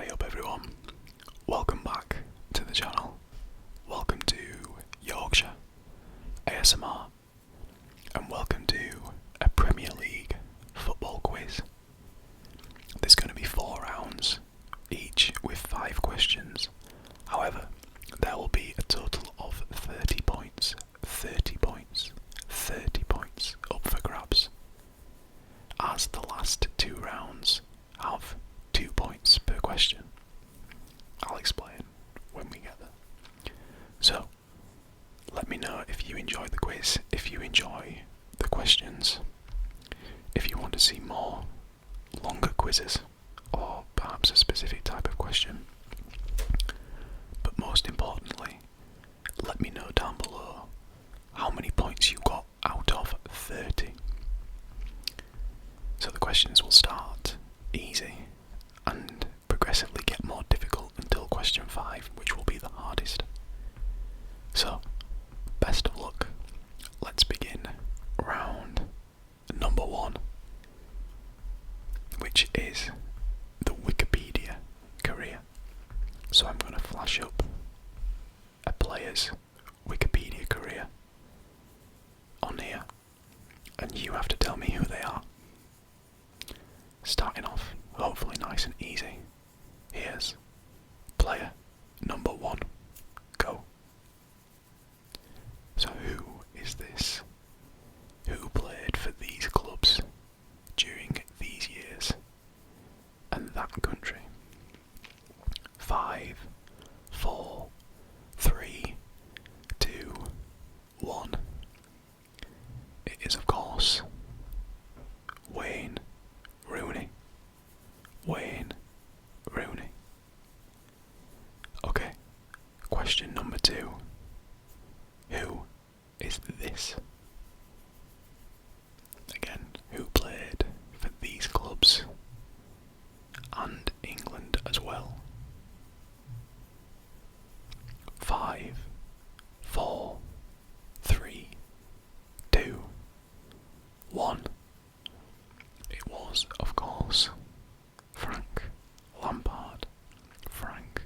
Hey up everyone, welcome back to the channel. Welcome to Yorkshire ASMR and welcome to a Premier League football quiz. There's going to be 4 rounds, each with 5 questions. However, there will be a total of 30 points, 30 points, 30 points up for grabs, as the last 2 rounds have 2 points per question. I'll explain when we get there. So, let me know if you enjoy the quiz, if you enjoy the questions, if you want to see more longer quizzes, or perhaps a specific type of question. But most importantly, let me know down below how many points you got out of 30. So the questions will start easy and progressively get more difficult until question 5, which will be the hardest. So, best of luck. Let's begin round number 1, which is the Wikipedia career. So I'm going to flash up a player's Wikipedia career on here, and you have to tell me who they are. Starting off, hopefully nice and easy. Here's player number 1. Go. So who is this? Who played for these clubs during these years and that country? 5, 4, 3, 2, 1. It is, of course, Wayne Rooney. Wayne Rooney. Okay, question number 2. Who is this? Again, who played for these clubs and England as well? 5, 4, 3, 2, 1. It was, of course, Frank Lampard. Frank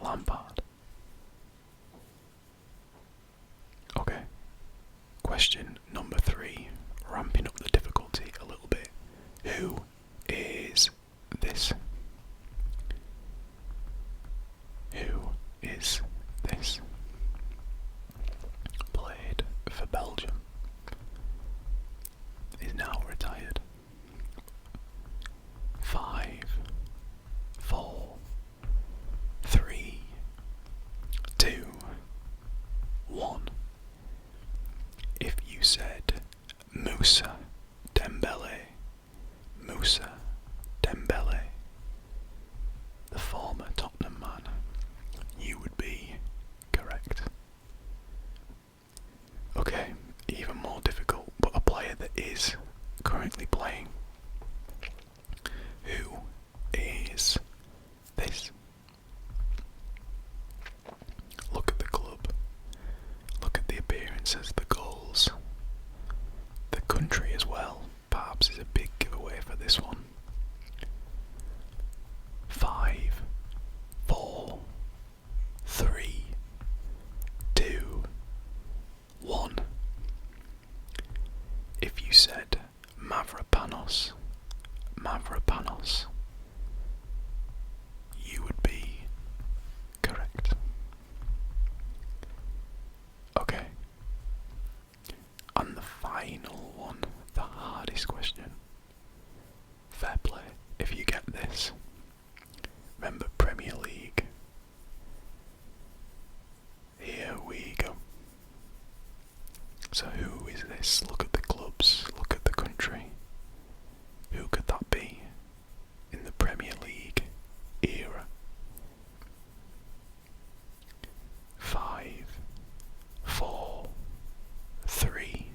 Lampard. Okay, question number 3, ramping up the difficulty a little bit. Who is this? Who is this? Played for Belgium. Is now retired. 5, 4, 3, 2, 1. If you said Moussa Dembele, Moussa Dembele, the former Tottenham man, you would be correct. Okay, even more difficult, but a player that is currently playing. Who is this? Look at the club. Look at the appearances, the goals. The country as well, perhaps, is a big giveaway for this one. 5, 4, 3, 2, 1. If you said Mavropanos, you would be correct. Okay. And the final one, the hardest question. Fair play if you get this. Remember, Premier League. Here we go. So who is this? Look at the clubs, look at the country. Who could that be in the Premier League era? 5, 4, 3,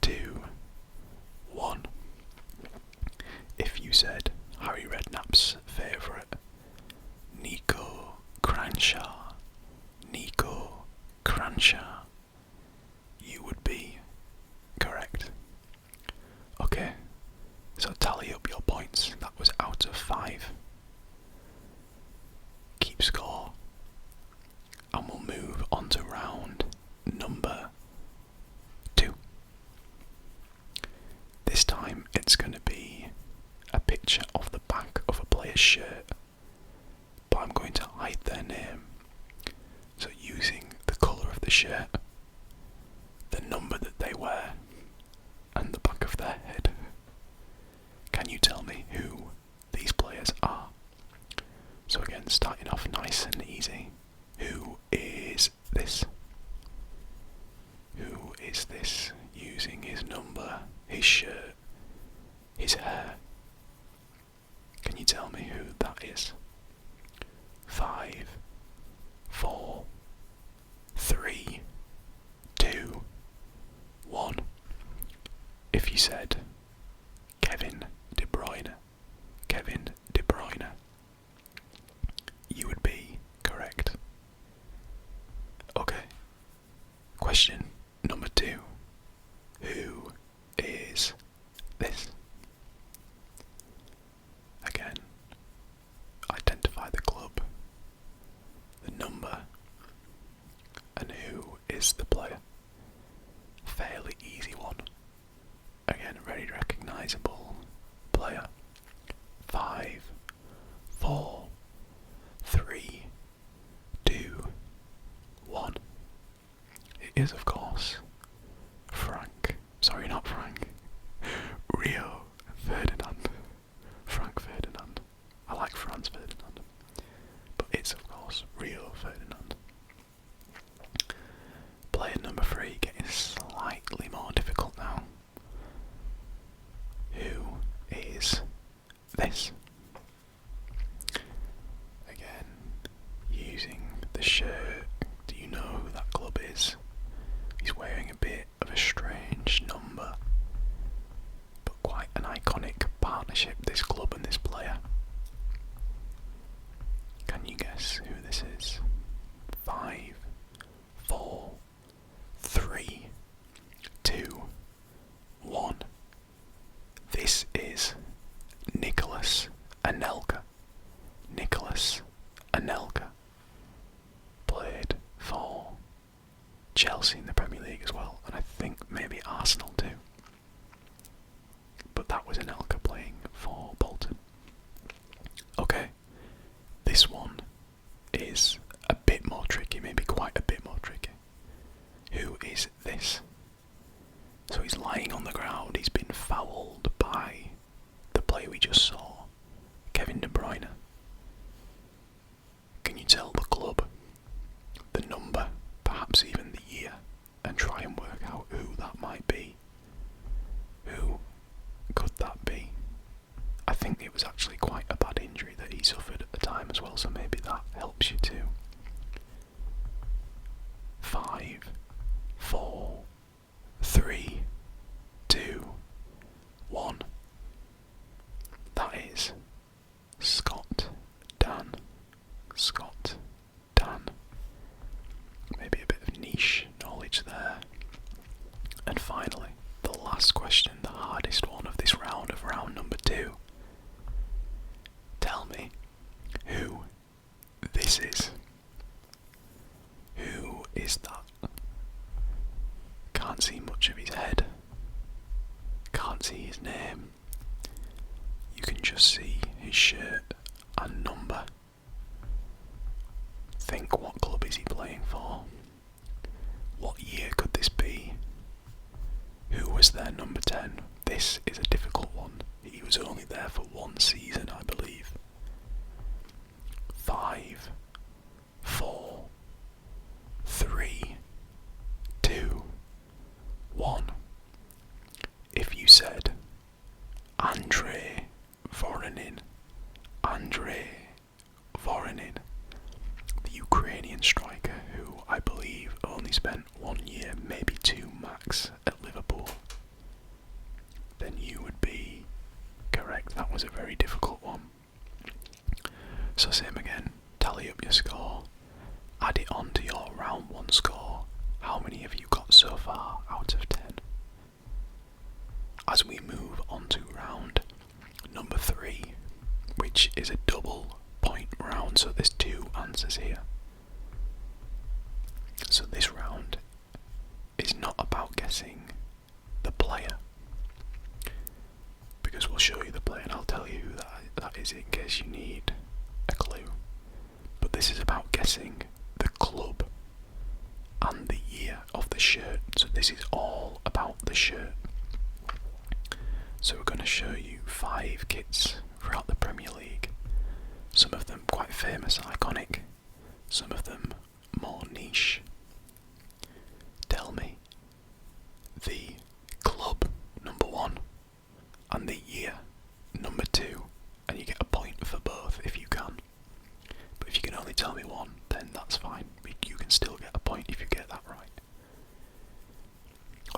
2, 1. If you said Harry Redknapp's favourite, Nico Cranshaw, you would be correct. player's shirt, but I'm going to hide their name. So using the colour of the shirt, the number that they wear, and the back of their head, can you tell me who these players are? So again, starting off nice and easy. Who is this? Who is this using his number, his shirt, his hair? Can you tell me who that is? 5, 4, 3, 2, 1. If you said Kevin De Bruyne, Kevin De Bruyne, you would be correct. Okay. Question number 2. Who is this? Again, identify the club, the number, and who is the player. Fairly easy one. Again, very recognisable player. 5, 4, 3, 2, 1. It is, of course, Frank. Sorry, not Frank. Rio Ferdinand. Frank Ferdinand. I like Franz Ferdinand. But it's, of course, Rio Ferdinand. Player number 3 getting slightly more difficult now. Who is this? Again, using the shirt. Do you know who that club is? He's wearing a bit of a strange number, but quite an iconic partnership, this club and this player. Can you guess who this is? 5, 4, 3, 2, 1. This is Nicolas Anelka. Nicolas Anelka played for Chelsea in the Premier League as well, and I think maybe Arsenal too. But that was Anelka playing for Bolton. Okay, this one is a bit more tricky, maybe quite a bit more tricky. Who is this? So he's lying on the ground, he's been fouled by the player we just saw, Kevin De Bruyne. Can you tell the club, the number, perhaps even the year, and try and work out who that might be? Who could that be? I think it was actually quite a bad injury that he suffered at the time as well, so maybe that helps you too. 5, 4, 3, 2, 1. That is Scott Dan. Scott Dan. Maybe a bit of niche knowledge there. And finally, the last question, the hardest one of this round, of round number 2. Tell me who this is. Who is that? Can't see much of his head. Can't see his name. You can just see his shirt and number. Think, what club is he playing for? What year could this be? Who was their number 10? This is a difficult one. He was only there for 1 season, I believe. 5, 4, 3, 2, 1. If you said Andrei Voronin, the Ukrainian striker who I believe only spent 1 year, maybe 2 max, at Liverpool, then you would be correct. That was a very difficult one. So same again, tally up your score, add it on to your round 1 score. How many have you got so far out of 10? As we move on to round number 3, which is a double point round, so there's 2 answers here. So this round is not about guessing the player, because we'll show you the player and I'll tell you who that is is it in case you need a clue. But this is about guessing the club and the year of the shirt. So this is all about the shirt. So we're going to show you 5 kits throughout the Premier League. Some of them quite famous and iconic, some of them more niche. Tell me the club number 1 and the year number 2, and you get a point for both if you can. But if you can only tell me one, then that's fine. You can still get a point if you get that right.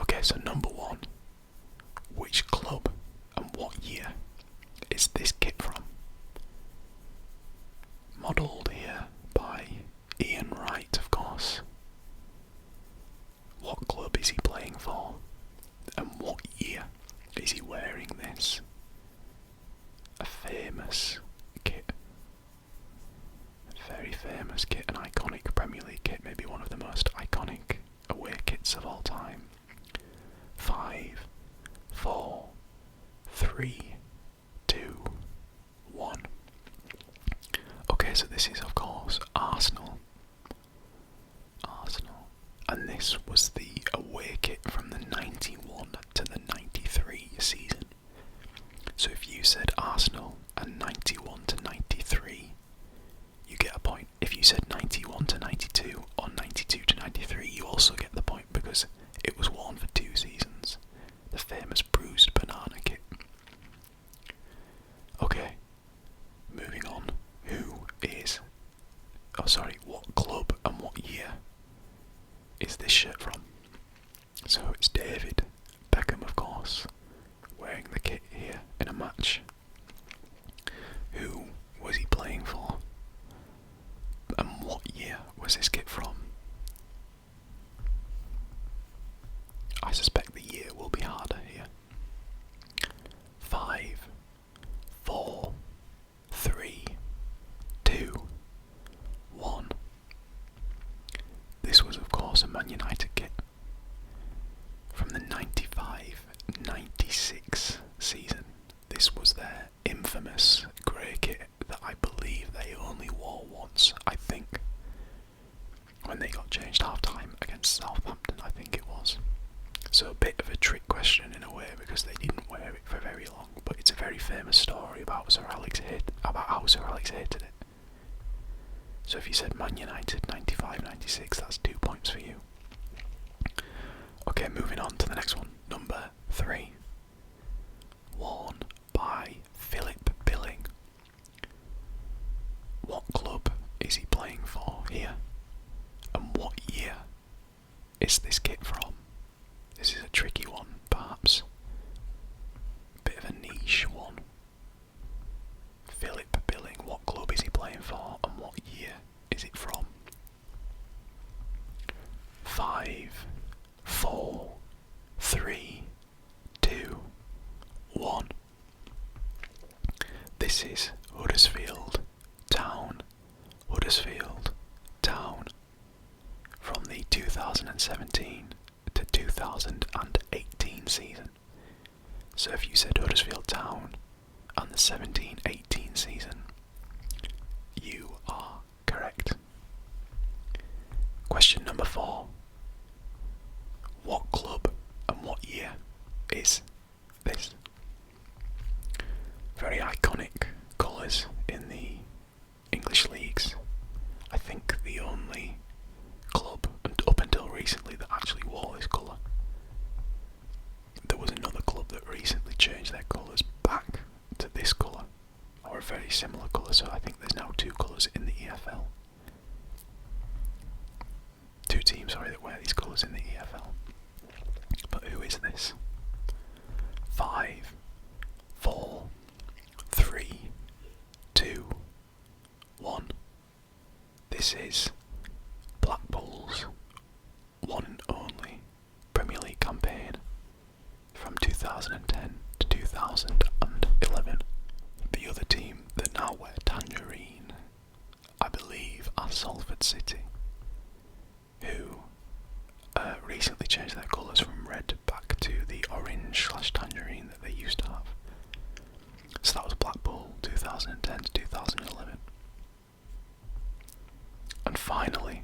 Okay, so number 1. Which club and what year is this kit from? Modelled here by Ian Wright, of course. What club is he playing for? And what year is he wearing this? A famous kit. A very famous kit, an iconic Premier League kit, maybe one of the most iconic away kits of all time. 5, 4, 3, 2, 1. Okay, so this is of course Arsenal. And this was the away kit from the 91 to the 93 season. So if you said Arsenal and 91 to 93, you get a point. If you said 91 to 92 or 92 to 93, you also get the point because it was worn for 2 seasons. The famous bruised banana kit. Okay, moving on. What club and what year is this shirt from? So it's David Beckham, of course, wearing the kit here in a match. Who was he playing for? And what year was this kit from? I suspect the year will be harder here. 5, 4, 3, 2, 1. This was of course a Man United kit from the 95-96 season. This was their infamous grey kit that I believe they only wore once, I think, when they got changed half-time against Southampton, I think it was. So a bit of a trick question in a way because they didn't wear it for very long, but it's a very famous story about how Sir Alex hated it. So if you said Man United 95-96, that's 2 points for you. Okay, moving on to the next one. Number 3. Worn by Philip Billing. What club is he playing for here? And what year is this kit from? This is a tricky one, perhaps. Bit of a niche one. Philip Billing, what club is he playing for and what year is it from? 5, 4, 3, 2, 1. This is Huddersfield Town. Huddersfield Town. From the 2017 to 2018 season. So if you said Huddersfield Town and the 17-18 season, you are correct. Question number 4. What club and what year is this? Very iconic colours in the English leagues. I think the only club up until recently that actually wore this colour. There was another club that recently changed their colours back to this colour, or a very similar colour, so I think there's now 2 colours in the EFL. 2 teams, that wear these colours in the EFL. But who is this? 5, 4, 3, 2, 1. This is Blackpool's one and only Premier League campaign from 2010 to 2011. The other team that now wear tangerine, I believe, are Salford City, who recently changed their colours from red back to the orange/tangerine that they used to have. So that was Blackpool 2010 2010 to 2011. And finally,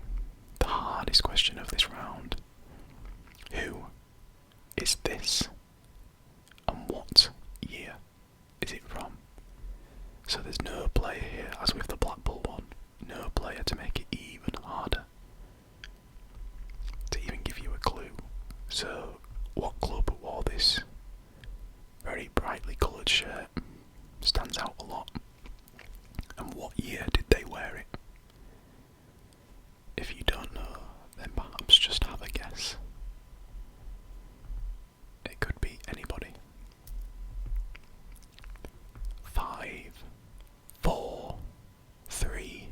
the hardest question of this round. Who is this? And what year is it from? So there's no player here, as with the Blackpool one, no player to make it even harder, to even give you a clue. So, what club wore this very brightly coloured shirt? Stands out a lot. And what year did they wear it? If you don't know, then perhaps just have a guess. It could be anybody. 5, 4, 3,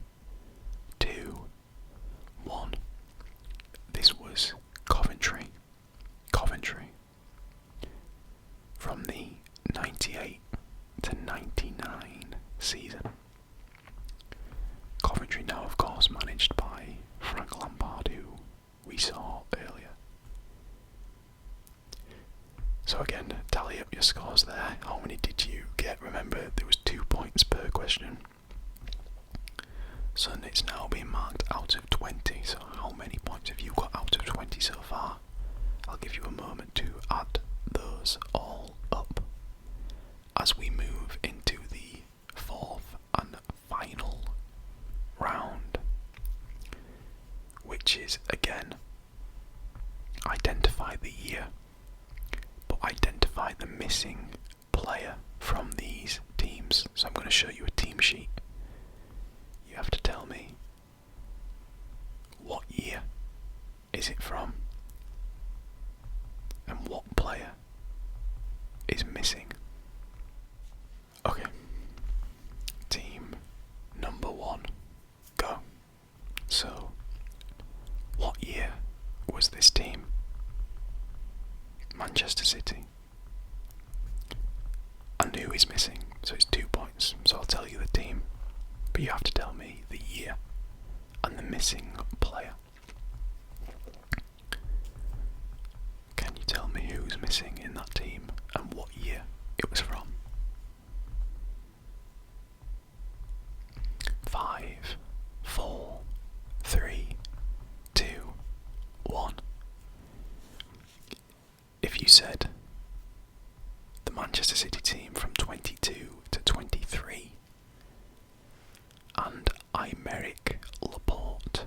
2, 1. This was Coventry. Coventry. From the 98 to 99 season. Coventry now, of course, managed by Frank Lampard, who we saw earlier. So again, tally up your scores there. How many did you get? Remember, there was 2 points per question. So it's now being marked out of 20. So how many points have you got out of 20 so far? I'll give you a moment to add those all up as we move into the fourth and final round, which is again identify the year, but identify the missing player from these teams. So I'm going to show you a team sheet. You have to tell me what year is it from and what player is missing. Okay, team number 1, go. So, what year was this team? Manchester City. And who is missing? So it's 2 points. So I'll tell you the team, but you have to tell me the year and the missing player. Can you tell me who's missing in that team and what year it was from? 5, 4, 3, 2, 1. If you said the Manchester City team from 22 to 23 and Aymeric Laporte,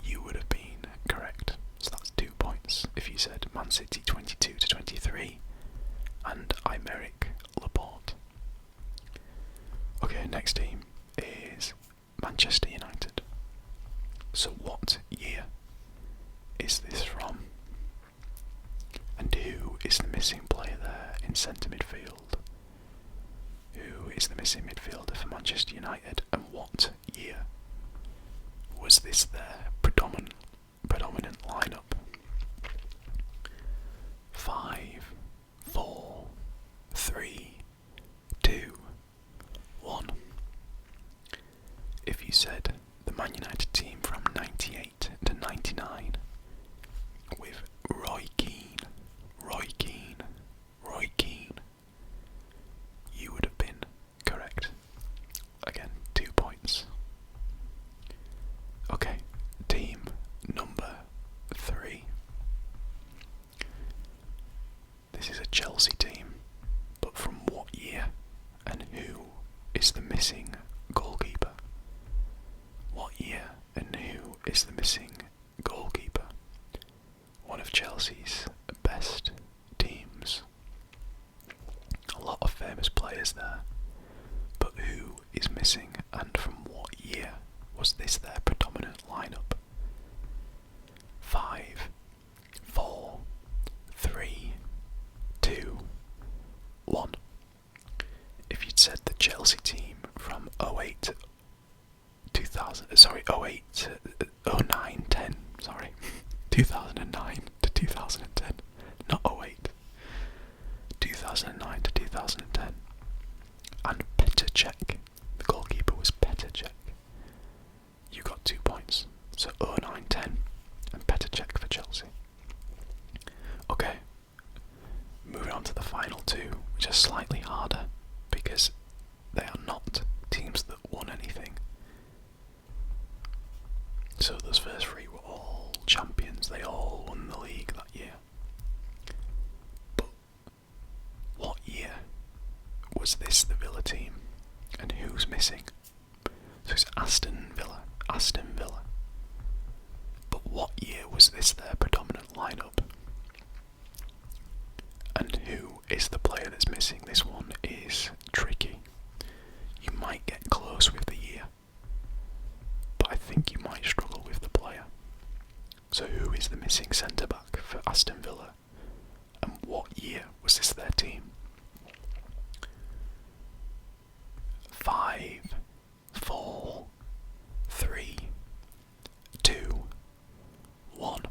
you would have been correct. So that's 2 points. If you said Man City 22 to 23 and Aymeric Laporte. Okay, next team is Manchester United. So what year is this from? And who is the missing player there in centre midfield? Who is the missing midfielder for Manchester United, and what year was this their predominant lineup? 5, 4, 3, 2, 1. If you said the Man United team from 98 to 99 with Roy Keane, you would have been correct. Again, 2 points. Okay, team number 3. This is a Chelsea team, but from what year and who is the missing goalkeeper? What year and who is the missing goalkeeper? One of Chelsea's best teams. A lot of famous players there, but who is missing and from what year was this their predominant lineup? 5, 4, 3, 2, 1. If you'd said the Chelsea team from 08 to 2009 to 2010, not 08, 2009 to 2010, and Petr Cech, the goalkeeper was Petr Cech, you got 2 points. So 09-10 and Petr Cech for Chelsea. Okay, moving on to the final two, which are slightly harder. missing. So it's Aston Villa. Aston Villa. But what year was this their predominant lineup? And who is the player that's missing? This one is tricky. You might get close with the year, but I think you might struggle with the player. So who is the missing centre-back for Aston Villa? And what year was this their team? 5, 4, 3, 2, 1.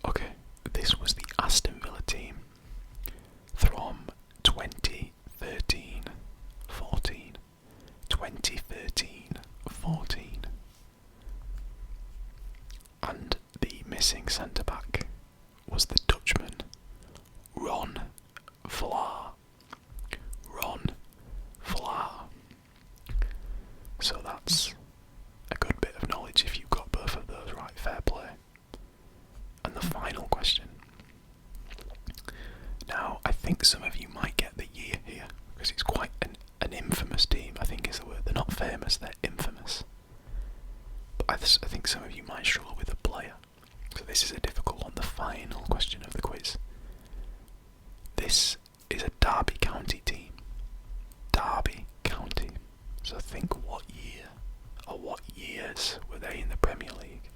Okay, this was the Aston Villa team from 2013-14. 2013-14. And the missing centre-back was the Dutchman, Ron Vlaar. Ron Vlaar. So that's a good bit of knowledge if you've got both of those right. Fair play. And the final question. Now, I think some of you might get the year here, because it's quite an infamous team, I think is the word. They're not famous, they're infamous. But I think some of you might struggle with the player. So this is a difficult one, the final question of the quiz. This is a Derby County team. Derby County. So think what year, or what years were they in the Premier League?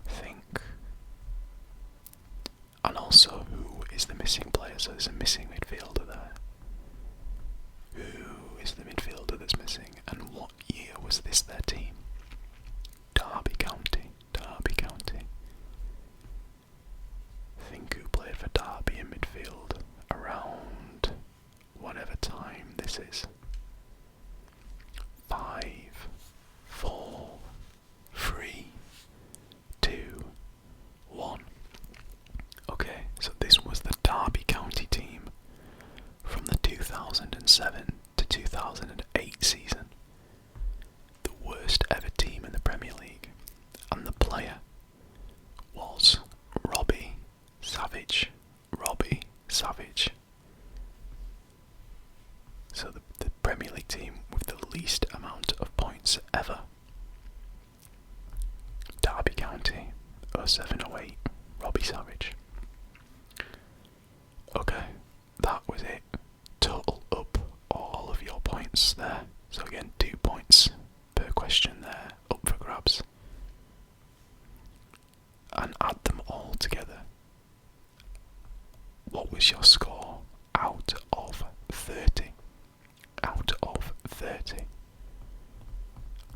Think. And also, who is the missing player? So there's a missing midfielder there. Who is the midfielder that's missing? And what year was this their team? Derby County. Derby County. Think who played for Derby in midfield around whatever time this is. 5, 4, 3, 2, 1. Okay, so this was the Derby County team from the 2007 to 2008 season. The worst ever team in the Premier League. And the player was Robbie Savage. Robbie Savage. So the Premier League team with the least amount of points ever. Derby County, 07-08, Robbie Savage. Okay, that was it. Total up all of your points there. So again, 2 points per question there, up for grabs. And add them all together. What was your score out of 30? Out of 30.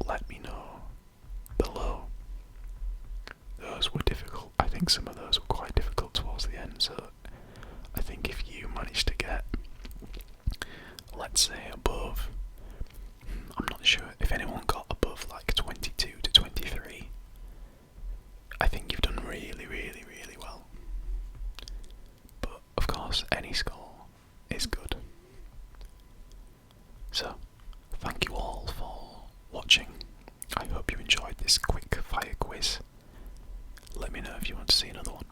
Let me know below. Those were difficult. I think some of those were quite difficult towards the end, so I think if you managed to get, let's say, above, I'm not sure, if anyone got above like 22 to 23, I think you've done really, really, really well. But of course, any score is good. So, thank you all for watching. I hope you enjoyed this quick fire quiz. Let me know if you want to see another one.